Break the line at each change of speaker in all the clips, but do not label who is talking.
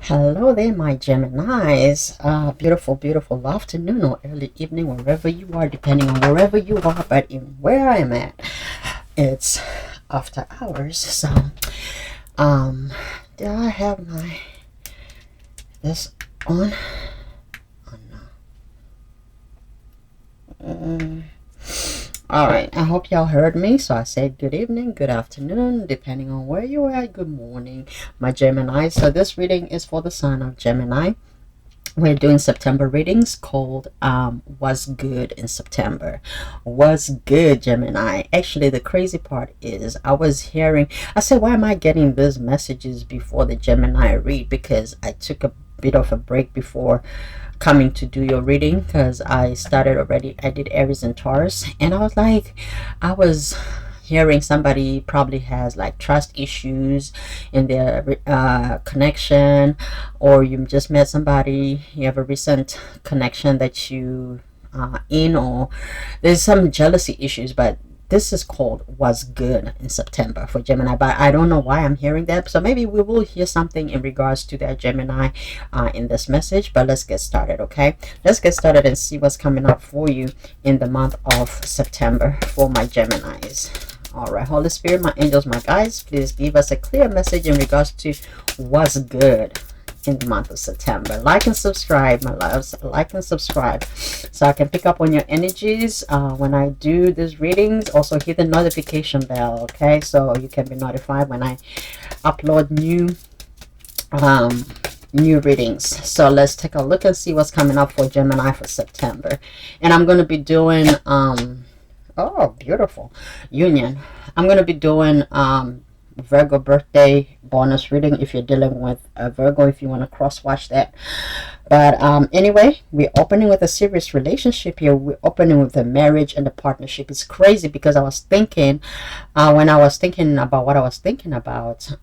Hello there, my Geminis. Beautiful, beautiful afternoon or early evening, wherever you are, depending on wherever you are. But in where I am at, it's after hours. So, um, do I have my this on? Oh, no. All right. I hope y'all heard me. So I said good evening, good afternoon, depending on where you are. Good morning, my Gemini. So this reading is for the sign of Gemini. We're doing September readings called "Was Good in September." Was good, Gemini. Actually, the crazy part is I said, why am I getting these messages before the Gemini read? Because I took a bit of a break before coming to do your reading because I did Aries and Taurus, and I was hearing somebody probably has like trust issues in their connection, or you just met somebody, you have a recent connection that you in, or there's some jealousy issues. But this is called "Was Good in September" for Gemini, but I don't know why I'm hearing that. So maybe we will hear something in regards to that Gemini in this message. But let's get started, okay? Let's get started and see what's coming up for you in the month of September for my Geminis. All right, Holy Spirit, my angels, my guides, please give us a clear message in regards to what's good in the month of September. Like and subscribe, my loves. Like and subscribe so I can pick up on your energies when I do these readings. Also hit the notification bell, okay, so you can be notified when I upload new readings. So let's take a look and see what's coming up for Gemini for September. And I'm going to be doing oh, beautiful union. I'm going to be doing Virgo birthday bonus reading if you're dealing with a Virgo, if you want to cross watch that. But anyway, we're opening with a serious relationship here. We're opening with a marriage and a partnership. It's crazy because I was thinking when I was thinking about what I was thinking about,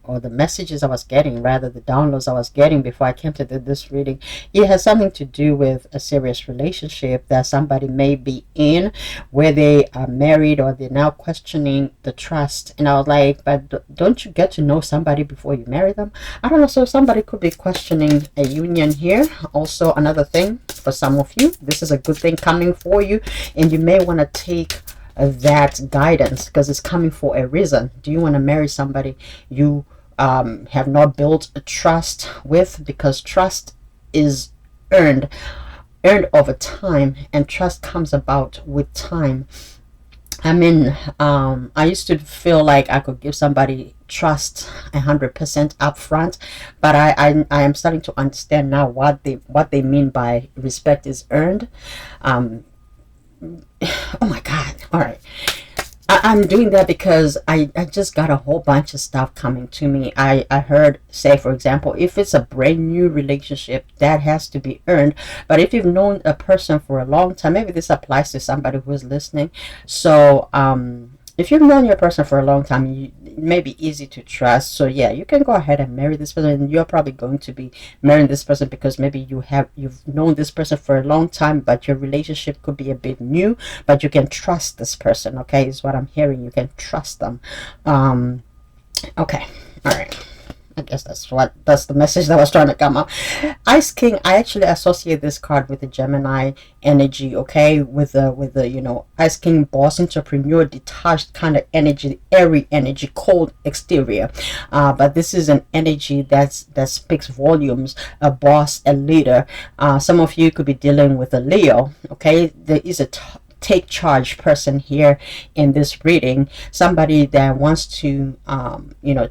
or the messages I was getting, rather the downloads I was getting before I came to this reading, it has something to do with a serious relationship that somebody may be in, where they are married or they're now questioning the trust. And I was like, but don't you get to know somebody before you marry them? I don't know. So somebody could be questioning a union here. Also, another thing for some of you, this is a good thing coming for you, and you may want to take that guidance because it's coming for a reason. Do you want to marry somebody you have not built a trust with? Because trust is earned over time, and trust comes about with time. I mean, I used to feel like I could give somebody trust 100% upfront, but I am starting to understand now what they mean by respect is earned. Oh my God. All right. I'm doing that because I just got a whole bunch of stuff coming to me. I heard, say, for example, if it's a brand new relationship, that has to be earned. But if you've known a person for a long time, maybe this applies to somebody who is listening. So, if you've known your person for a long time, it may be easy to trust. So yeah, you can go ahead and marry this person, and you're probably going to be marrying this person because maybe you've known this person for a long time, but your relationship could be a bit new, but you can trust this person. Okay, is what I'm hearing. You can trust them. Okay, all right. I guess that's the message that was trying to come up. Ice King, I actually associate this card with the Gemini energy, okay? With the Ice King, boss, entrepreneur, detached kind of energy, airy energy, cold exterior. But this is an energy that speaks volumes, a boss, a leader. Some of you could be dealing with a Leo, okay? There is a take charge person here in this reading, somebody that wants to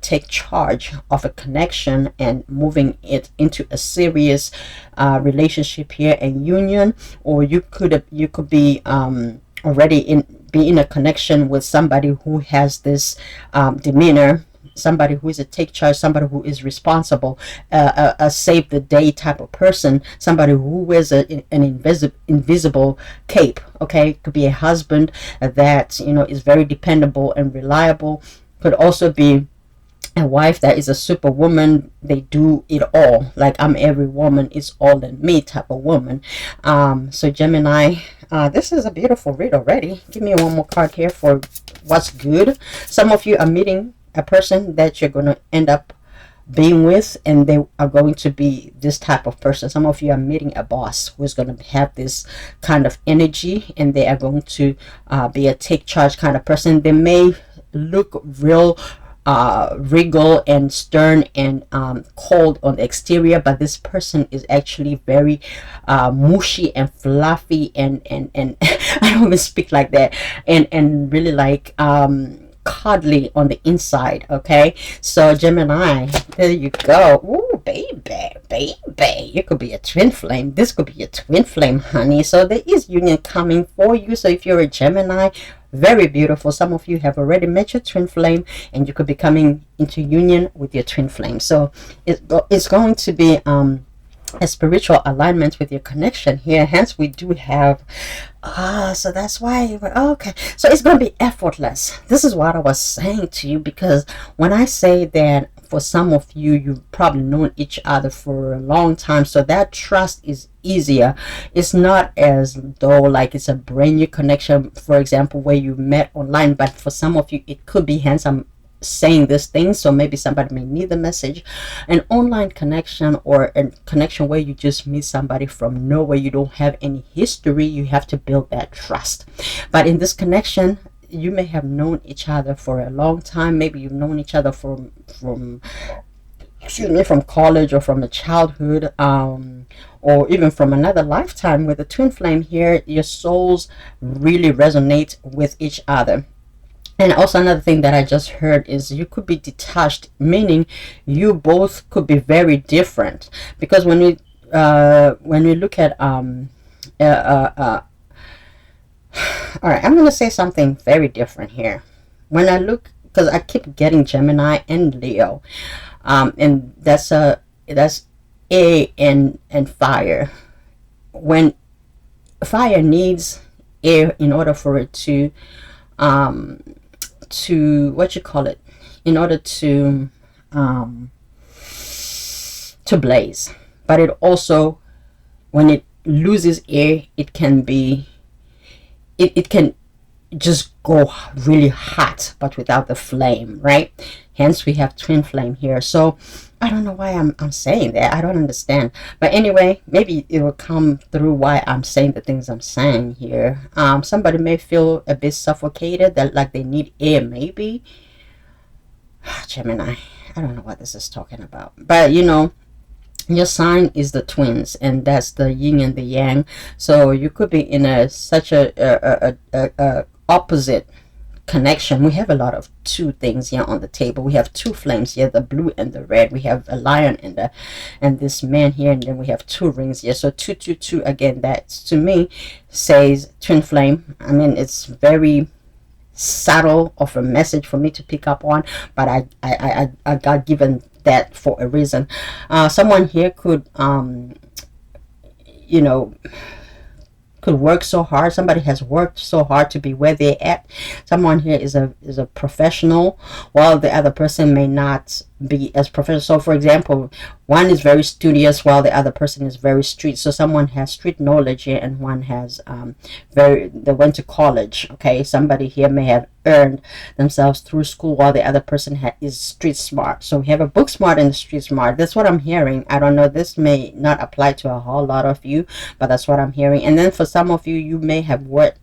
take charge of a connection and moving it into a serious relationship here and union. Or you could be already be in a connection with somebody who has this demeanor, somebody who is a take charge, somebody who is responsible, a save the day type of person, somebody who wears an invisible cape. Okay, could be a husband that is very dependable and reliable. Could also be a wife that is a superwoman. They do it all. Like, I'm every woman is all in me type of woman. So Gemini, this is a beautiful read already. Give me one more card here for what's good. Some of you are meeting a person that you're going to end up being with, and they are going to be this type of person. Some of you are meeting a boss who's going to have this kind of energy, and they are going to be a take charge kind of person. They may look real regal and stern and cold on the exterior, but this person is actually very mushy and fluffy and I don't even speak like that, and really like cuddly on the inside. Okay, so Gemini, there you go. Ooh, baby, you could be a twin flame. This could be a twin flame, honey. So there is union coming for you. So if you're a Gemini, very beautiful. Some of you have already met your twin flame, and you could be coming into union with your twin flame. So it's going to be a spiritual alignment with your connection here. Hence we do have so that's why okay, so it's going to be effortless. This is what I was saying to you, because when I say that for some of you, you've probably known each other for a long time, so that trust is easier. It's not as though like it's a brand new connection, for example, where you met online, but for some of you it could be, hence I'm saying this thing, so maybe somebody may need the message. An online connection, or a connection where you just meet somebody from nowhere, you don't have any history, you have to build that trust. But in this connection, you may have known each other for a long time. Maybe you've known each other from excuse me, from college, or from a childhood, or even from another lifetime. With the twin flame here, your souls really resonate with each other. And also another thing that I just heard is you could be detached, meaning you both could be very different. Because when we look at all right, I'm gonna say something very different here. When I look, because I keep getting Gemini and Leo, and that's air and fire. When fire needs air in order for it to what you call it, in order to blaze. But it also, when it loses air, it can be it can just go really hot, but without the flame, right? Hence we have twin flame here. So I don't know why I'm saying that. I don't understand. But anyway, maybe it will come through why I'm saying the things I'm saying here. Somebody may feel a bit suffocated, that like they need air, maybe. Gemini, I don't know what this is talking about. But you know, your sign is the twins, and that's the yin and the yang. So you could be in such a opposite connection. We have a lot of two things here on the table. We have two flames here, the blue and the red. We have a lion and this man here, and then we have two rings here. So 222 again, that to me says twin flame. I mean, it's very subtle of a message for me to pick up on, but I got given that for a reason. Someone here could you know, could work so hard. Somebody has worked so hard to be where they're at. Someone here is a professional, while the other person may not be as professional. So for example, one is very studious while the other person is very street. So someone has street knowledge here, and one has they went to college. Okay, somebody here may have earned themselves through school, while the other person is street smart. So we have a book smart and a street smart. That's what I'm hearing. I don't know, this may not apply to a whole lot of you, but that's what I'm hearing. And then for some of you, you may have worked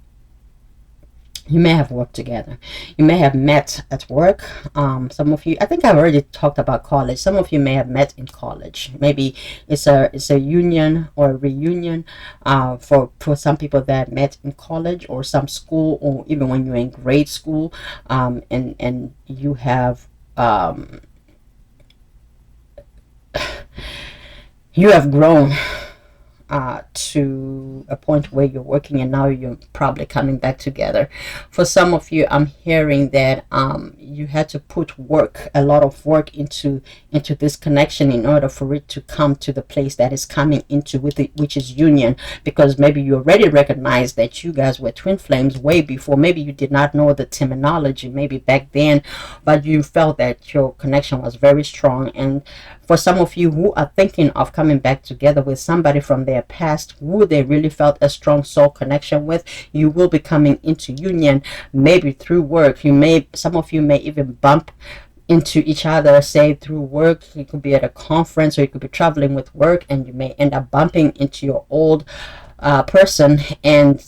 together. You may have met at work. Some of you, I think I've already talked about college. Some of you may have met in college. Maybe it's a union or a reunion for some people that met in college, or some school, or even when you're in grade school, and you have grown to a point where you're working, and now you're probably coming back together. For some of you, I'm hearing that you had to put a lot of work into this connection in order for it to come to the place that is coming into which is union, because maybe you already recognized that you guys were twin flames way before. Maybe you did not know the terminology maybe back then, but you felt that your connection was very strong. And for some of you who are thinking of coming back together with somebody from their past who they really felt a strong soul connection with, you will be coming into union, maybe through work. Some of you may even bump into each other, say through work. You could be at a conference, or you could be traveling with work, and you may end up bumping into your old person, and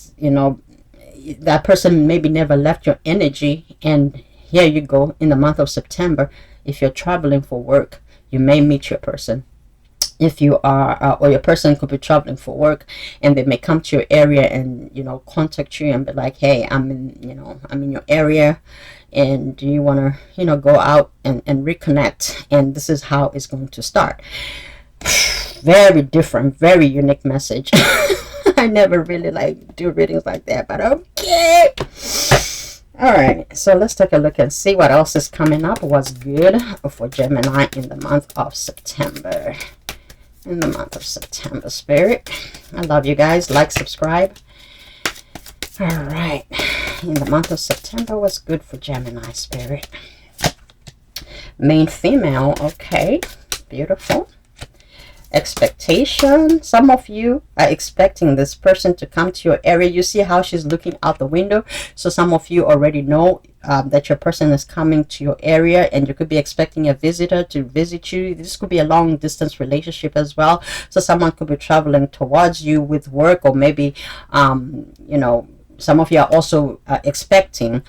that person maybe never left your energy, and here you go in the month of September. If you're traveling for work, you may meet your person. If you are or your person could be traveling for work, and they may come to your area and contact you and be like, hey, I'm in your area, and do you want to go out and reconnect, and this is how it's going to start. Very different, very unique message. I never really do readings like that, but okay. All right, so let's take a look and see what else is coming up. What's good for Gemini in the month of September? In the month of September, Spirit. I love you guys. Like, subscribe. All right. In the month of September, what's good for Gemini, Spirit? Main female. Okay. Beautiful. Expectation. Some of you are expecting this person to come to your area. You see how she's looking out the window. So some of you already know that your person is coming to your area, and you could be expecting a visitor to visit you. This could be a long distance relationship as well. So someone could be traveling towards you with work, or maybe some of you are also expecting,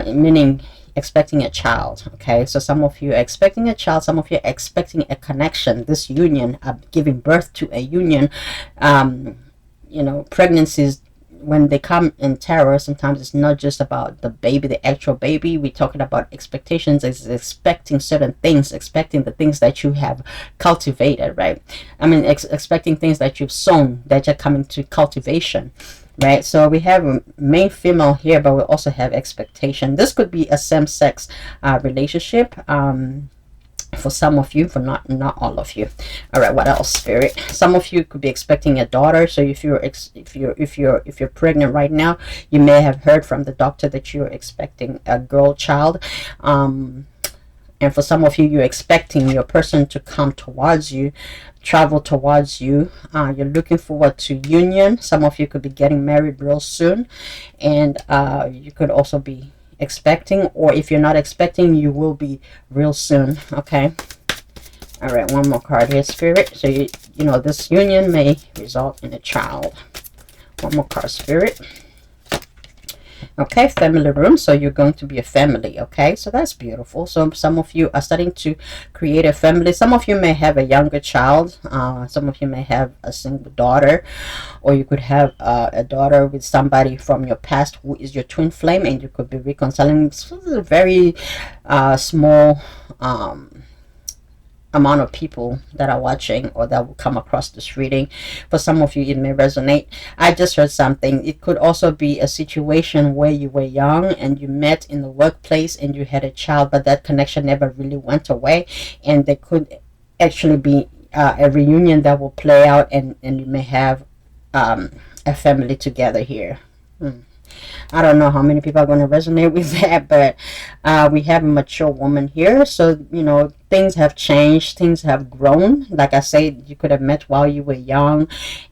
meaning expecting a child. Okay, so some of you are expecting a child, some of you are expecting a connection, this union, giving birth to a union. Pregnancies, when they come in terror, sometimes it's not just about the baby, the actual baby. We're talking about expectations. It's expecting certain things, expecting the things that you have cultivated, right? I mean, expecting things that you've sown, that are coming to cultivation, right? So we have a main female here, but we also have expectation. This could be a same-sex relationship, for some of you, for not all of you. All right, what else, Spirit? Some of you could be expecting a daughter. So if you're pregnant right now, you may have heard from the doctor that you're expecting a girl child. And for some of you, you're expecting your person to come towards you, travel towards you. You're looking forward to union. Some of you could be getting married real soon, and you could also be expecting, or if you're not expecting, you will be real soon. Okay. All right, one more card here, Spirit. So this union may result in a child. One more card, Spirit. Okay, family room. So you're going to be a family. Okay, so that's beautiful. So some of you are starting to create a family. Some of you may have a younger child. Some of you may have a single daughter, or you could have a daughter with somebody from your past who is your twin flame, and you could be reconciling. This is a very small amount of people that are watching or that will come across this reading. For some of you, it may resonate. I just heard something. It could also be a situation where you were young and you met in the workplace and you had a child, but that connection never really went away, and there could actually be a reunion that will play out, and you may have a family together here. I don't know how many people are going to resonate with that, but we have a mature woman here. So, things have changed. Things have grown. Like I said, you could have met while you were young,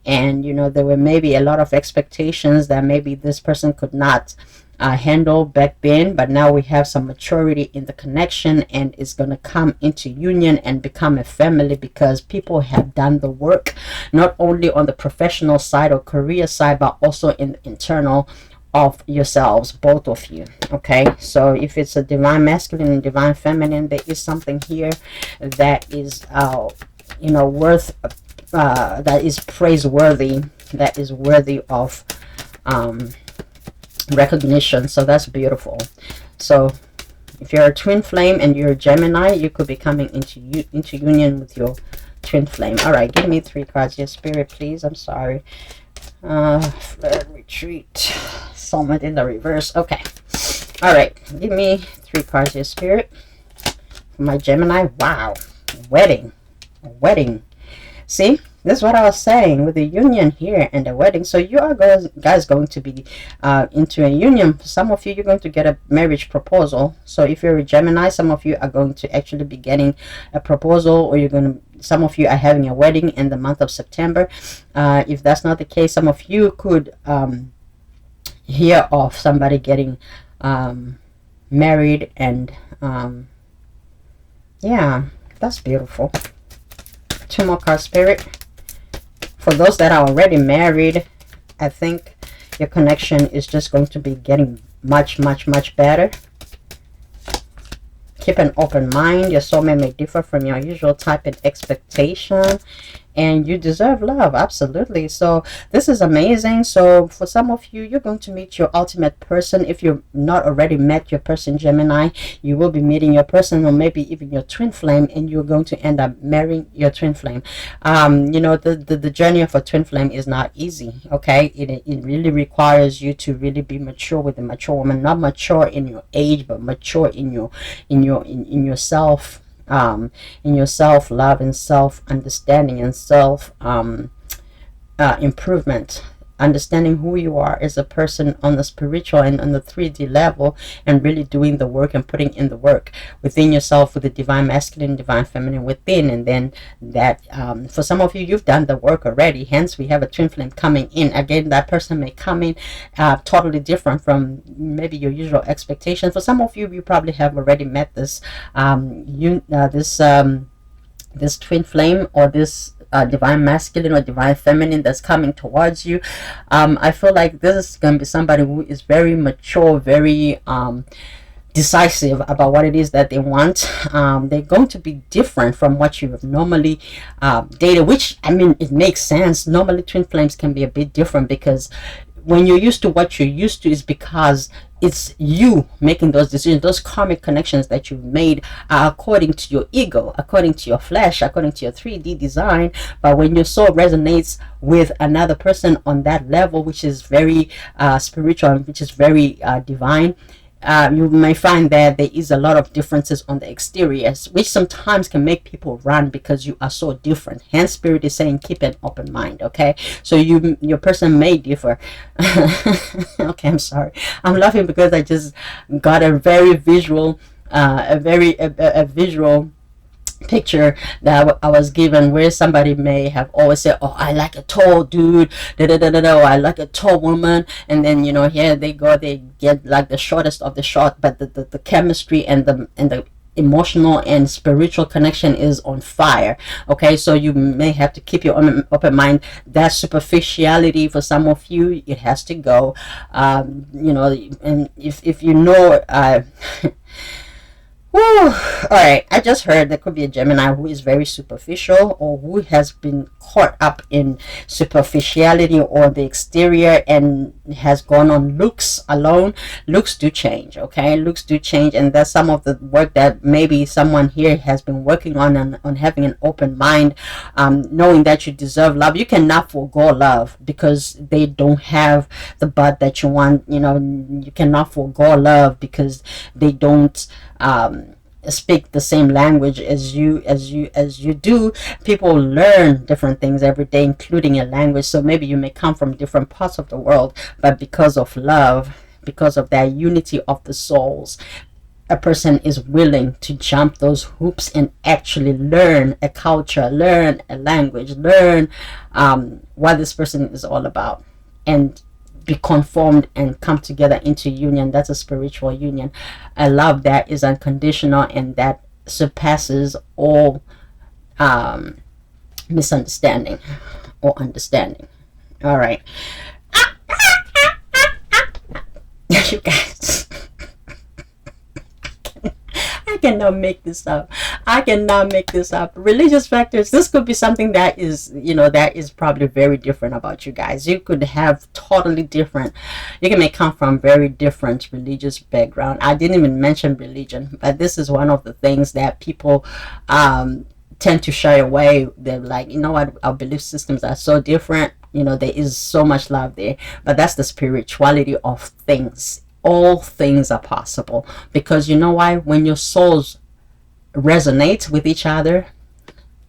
and, there were maybe a lot of expectations that maybe this person could not handle back then, but now we have some maturity in the connection, and it's going to come into union and become a family, because people have done the work, not only on the professional side or career side, but also in the internal of yourselves, both of you. Okay, so if it's a divine masculine and divine feminine, there is something here that is worth that is praiseworthy, that is worthy of recognition. So that's beautiful. So if you're a twin flame and you're a Gemini, you could be coming into union with your twin flame. All right, give me 3 cards here, Spirit, please. I'm sorry. Flirt, retreat, soulmate in the reverse. Okay, all right, give me 3 cards here, Spirit, for my Gemini. Wow, wedding. See, this is what I was saying with the union here and the wedding. So you are guys going to be into a union. For some of you, you're going to get a marriage proposal. So if you're a Gemini, some of you are going to actually be getting a proposal, or some of you are having a wedding in the month of September. If that's not the case, some of you could hear of somebody getting married and Yeah, that's beautiful. Two more cards, Spirit. For those that are already married, I think your connection is just going to be getting much, much, much better. Keep an open mind. Your soulmate may differ from your usual type and expectation, and you deserve love. Absolutely. So this is amazing. So for some of you, you're going to meet your ultimate person. If you've not already met your person, Gemini, you will be meeting your person, or maybe even your twin flame, and you're going to end up marrying your twin flame. You know, the journey of a twin flame is not easy. Okay, it really requires you to really be mature with a mature woman. Not mature in your age, but mature in yourself, in your self love and self understanding and self improvement, understanding who you are as a person on the spiritual and on the 3D level, and really doing the work and putting in the work within yourself with the divine masculine, divine feminine within. And then that for some of you, you've done the work already, hence we have a twin flame coming in. Again, that person may come in totally different from maybe your usual expectation. For some of you, you probably have already met this this twin flame, or this divine masculine or divine feminine that's coming towards you. I feel like this is going to be somebody who is very mature, very decisive about what it is that they want. They're going to be different from what you have normally dated, which, I mean, it makes sense. Normally twin flames can be a bit different, because when you're used to what you're used to, is because it's you making those decisions. Those karmic connections that you've made are according to your ego, according to your flesh, according to your 3D design. But when your soul resonates with another person on that level, which is very spiritual, which is very divine, you may find that there is a lot of differences on the exteriors, which sometimes can make people run because you are so different. Hence, Spirit is saying keep an open mind. Okay, so your person may differ. Okay, I'm sorry, I'm laughing because I just got a very visual a visual picture that I was given, where somebody may have always said, oh, I like a tall dude, I like a tall woman, and then, you know, here they go, they get like the shortest of the short, but the chemistry and the emotional and spiritual connection is on fire. Okay, so you may have to keep your open mind. That superficiality, for some of you, it has to go. You know, and if you know Woo. All right, I just heard there could be a Gemini who is very superficial, or who has been caught up in superficiality or the exterior and has gone on looks alone. Looks do change, okay? Looks do change, and that's some of the work that maybe someone here has been working on having an open mind, knowing that you deserve love. You cannot forego love because they don't have the butt that you want. You know, you cannot forego love because they don't speak the same language as you do. People learn different things every day, including a language. So maybe you may come from different parts of the world, but because of love, because of that unity of the souls, a person is willing to jump those hoops and actually learn a culture, learn a language, learn what this person is all about, and be conformed and come together into union. That's a spiritual union, a love that is unconditional and that surpasses all misunderstanding or understanding. All right. You guys, I cannot make this up. I cannot make this up. Religious factors. This could be something that is, you know, that is probably very different about you guys. You could have totally different. You may come from very different religious background. I didn't even mention religion, but this is one of the things that people tend to shy away. They're like, you know what, our belief systems are so different. You know, there is so much love there, but that's the spirituality of things. All things are possible, because you know why? When your souls resonate with each other,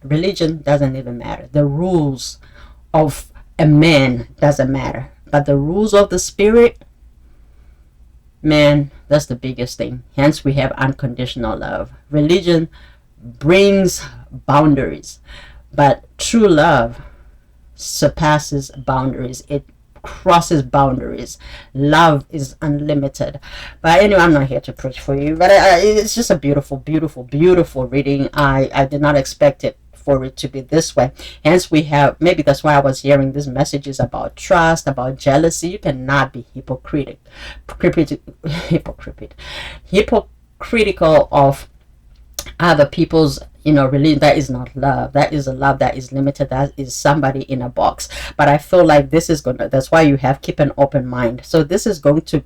religion doesn't even matter. The rules of a man doesn't matter, but the rules of the spirit, man, that's the biggest thing. Hence we have unconditional love. Religion brings boundaries, but true love surpasses boundaries. It crosses boundaries. Love is unlimited. But anyway, I'm not here to preach for you, but it's just a beautiful, beautiful, beautiful reading. I did not expect it for it to be this way. Hence we have, maybe that's why I was hearing these messages about trust, about jealousy. You cannot be hypocritical of other people's religion. That is not love. That is a love that is limited. That is somebody in a box. But I feel like this is gonna, that's why you have keep an open mind. So this is going to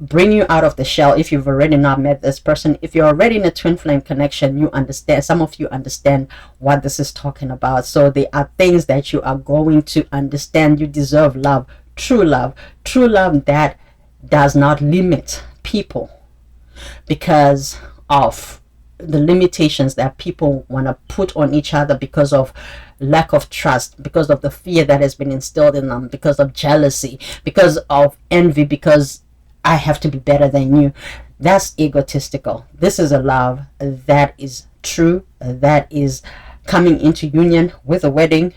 bring you out of the shell. If you've already not met this person, if you're already in a twin flame connection, you understand, some of you understand what this is talking about. So there are things that you are going to understand. You deserve love, true love that does not limit people because of the limitations that people want to put on each other because of lack of trust, because of the fear that has been instilled in them, because of jealousy, because of envy, because I have to be better than you. That's egotistical. This is a love that is true, that is coming into union with a wedding,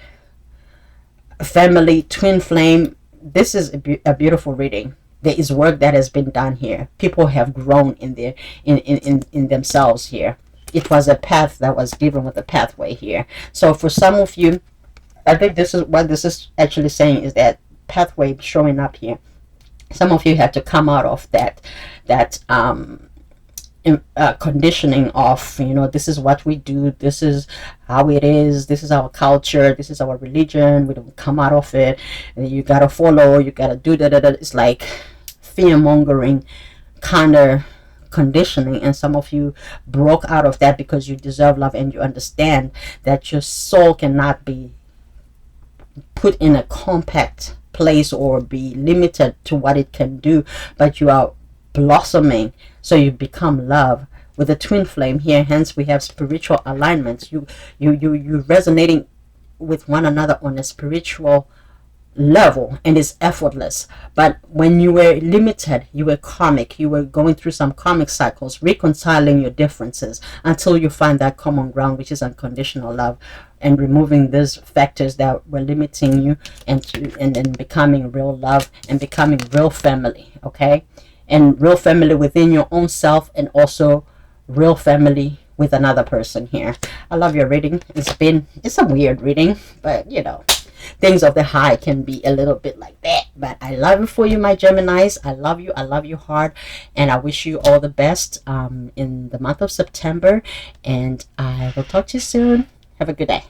family, twin flame. This is a beautiful reading. There is work that has been done here. People have grown in their in themselves here. It was a path that was given with a pathway here. So for some of you, I think this is what this is actually saying, is that pathway showing up here. Some of you had to come out of that conditioning of, this is what we do, this is how it is, this is our culture, this is our religion, we don't come out of it, and you gotta follow, you gotta do that. It's like fear-mongering kind of conditioning, and some of you broke out of that because you deserve love and you understand that your soul cannot be put in a compact place or be limited to what it can do, but you are blossoming, so you become love with a twin flame here. Hence we have spiritual alignments. You resonating with one another on a spiritual level, and it's effortless. But when you were limited, you were karmic, you were going through some karmic cycles, reconciling your differences until you find that common ground, which is unconditional love, and removing these factors that were limiting you, and then becoming real love and becoming real family. Okay, and real family within your own self, and also real family with another person here. I love your reading. It's a weird reading, but things of the high can be a little bit like that. But I love it for you, my Geminis. I love you hard, and I wish you all the best in the month of September, and I will talk to you soon. Have a good day.